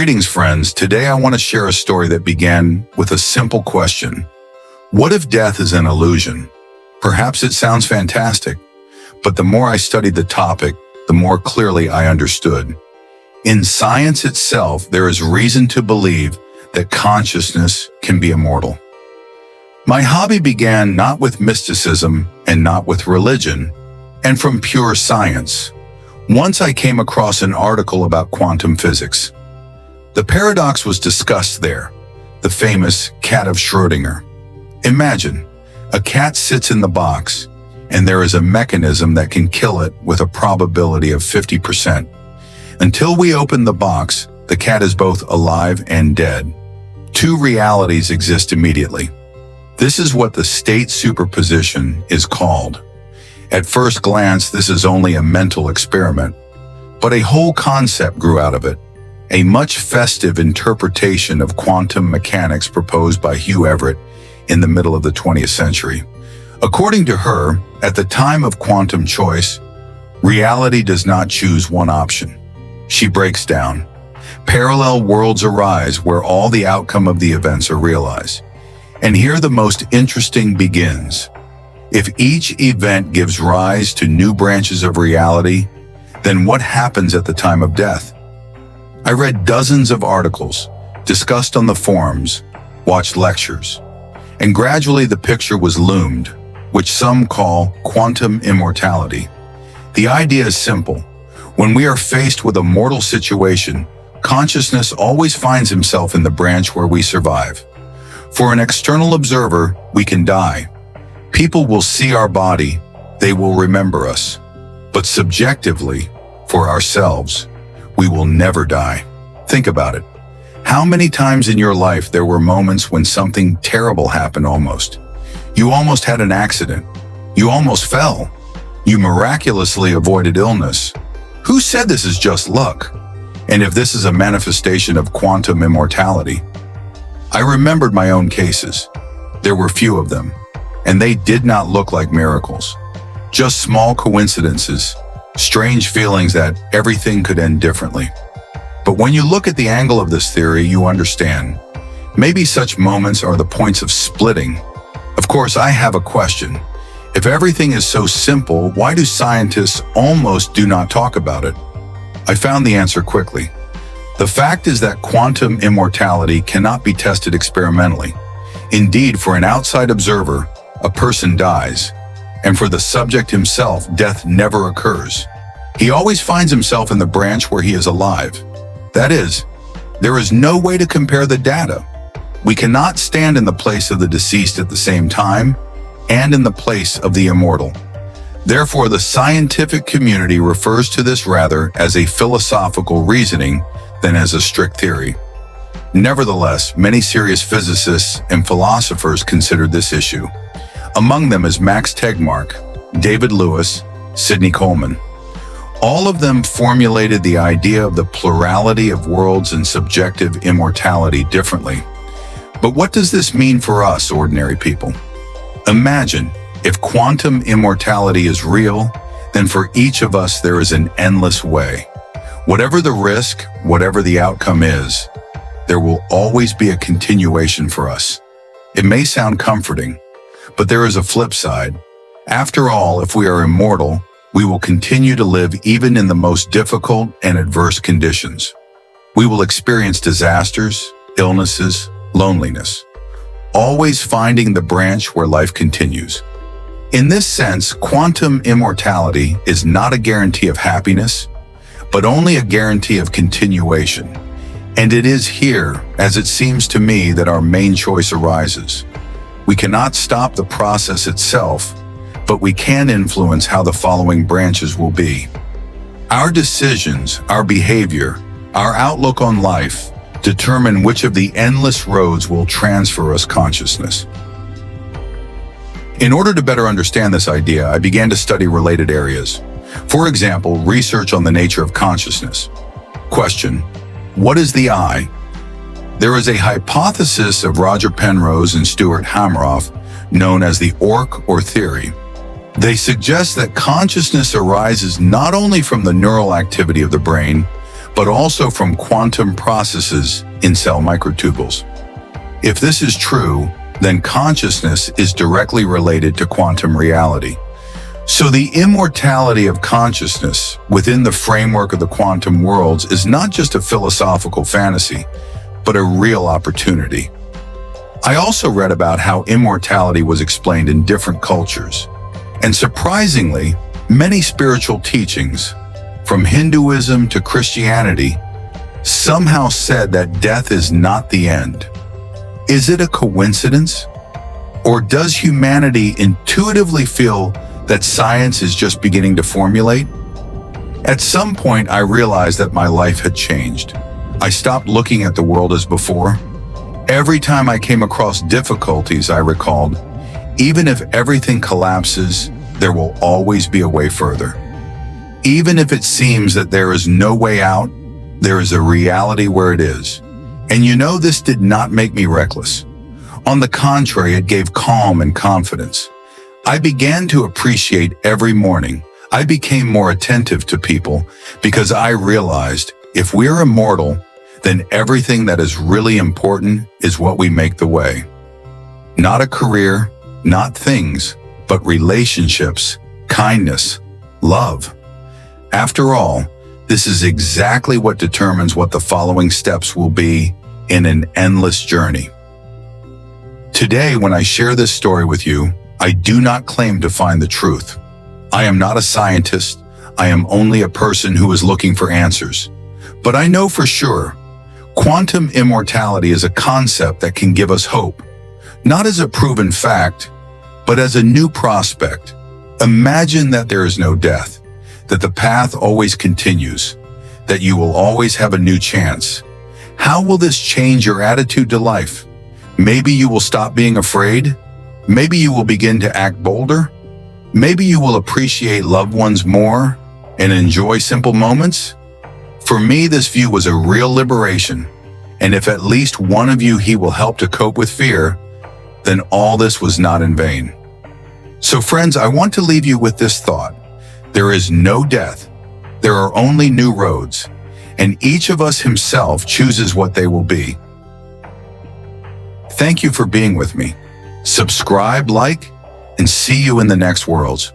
Greetings, friends. Today I want to share a story that began with a simple question. What if death is an illusion? Perhaps it sounds fantastic, but the more I studied the topic, the more clearly I understood. In science itself, there is reason to believe that consciousness can be immortal. My hobby began not with mysticism and not with religion, and from pure science. Once I came across an article about quantum physics. The paradox was discussed there, the famous cat of Schrödinger. Imagine, a cat sits in the box, and there is a mechanism that can kill it with a probability of 50%. Until we open the box, the cat is both alive and dead. Two realities exist immediately. This is what the state superposition is called. At first glance, this is only a mental experiment, but a whole concept grew out of it. A much festive interpretation of quantum mechanics proposed by Hugh Everett in the middle of the 20th century. According to her, at the time of quantum choice, reality does not choose one option. She breaks down. Parallel worlds arise where all the outcome of the events are realized. And here the most interesting begins. If each event gives rise to new branches of reality, then what happens at the time of death? I read dozens of articles, discussed on the forums, watched lectures, and gradually the picture was loomed, which some call quantum immortality. The idea is simple. When we are faced with a mortal situation, consciousness always finds himself in the branch where we survive. For an external observer, we can die. People will see our body, they will remember us. But subjectively, for ourselves, we will never die. Think about it. How many times in your life there were moments when something terrible happened almost? You almost had an accident. You almost fell. You miraculously avoided illness. Who said this is just luck? And if this is a manifestation of quantum immortality? I remembered my own cases. There were few of them, and they did not look like miracles. Just small coincidences, strange feelings that everything could end differently. But when you look at the angle of this theory, you understand. Maybe such moments are the points of splitting. Of course, I have a question. If everything is so simple, why do scientists almost do not talk about it? I found the answer quickly. The fact is that quantum immortality cannot be tested experimentally. Indeed, for an outside observer, a person dies, and for the subject himself, death never occurs. He always finds himself in the branch where he is alive. That is, there is no way to compare the data. We cannot stand in the place of the deceased at the same time and in the place of the immortal. Therefore, the scientific community refers to this rather as a philosophical reasoning than as a strict theory. Nevertheless, many serious physicists and philosophers considered this issue. Among them is Max Tegmark, David Lewis, Sidney Coleman. All of them formulated the idea of the plurality of worlds and subjective immortality differently. But what does this mean for us, ordinary people? Imagine, if quantum immortality is real, then for each of us there is an endless way. Whatever the risk, whatever the outcome is, there will always be a continuation for us. It may sound comforting, but there is a flip side. After all, if we are immortal, we will continue to live even in the most difficult and adverse conditions. We will experience disasters, illnesses, loneliness, always finding the branch where life continues. In this sense, quantum immortality is not a guarantee of happiness, but only a guarantee of continuation. And it is here, as it seems to me, that our main choice arises. We cannot stop the process itself, but we can influence how the following branches will be. Our decisions, our behavior, our outlook on life determine which of the endless roads will transfer us consciousness. In order to better understand this idea, I began to study related areas. For example, research on the nature of consciousness. Question: what is the I? There is a hypothesis of Roger Penrose and Stuart Hameroff known as the ORC or theory. They suggest that consciousness arises not only from the neural activity of the brain, but also from quantum processes in cell microtubules. If this is true, then consciousness is directly related to quantum reality. So the immortality of consciousness within the framework of the quantum worlds is not just a philosophical fantasy, but a real opportunity. I also read about how immortality was explained in different cultures. And surprisingly, many spiritual teachings, from Hinduism to Christianity, somehow said that death is not the end. Is it a coincidence? Or does humanity intuitively feel that science is just beginning to formulate? At some point, I realized that my life had changed. I stopped looking at the world as before. Every time I came across difficulties, I recalled, even if everything collapses, there will always be a way further. Even if it seems that there is no way out, there is a reality where it is. And this did not make me reckless. On the contrary, it gave calm and confidence. I began to appreciate every morning. I became more attentive to people because I realized if we're immortal, then everything that is really important is what we make the way. Not a career, not things, but relationships, kindness, love. After all, this is exactly what determines what the following steps will be in an endless journey. Today, when I share this story with you, I do not claim to find the truth. I am not a scientist. I am only a person who is looking for answers. But I know for sure, quantum immortality is a concept that can give us hope, not as a proven fact, but as a new prospect. Imagine that there is no death, that the path always continues, that you will always have a new chance. How will this change your attitude to life? Maybe you will stop being afraid. Maybe you will begin to act bolder. Maybe you will appreciate loved ones more and enjoy simple moments. For me, this view was a real liberation. And if at least one of you he will help to cope with fear, then all this was not in vain. So friends, I want to leave you with this thought. There is no death. There are only new roads. And each of us himself chooses what they will be. Thank you for being with me. Subscribe, like, and see you in the next worlds.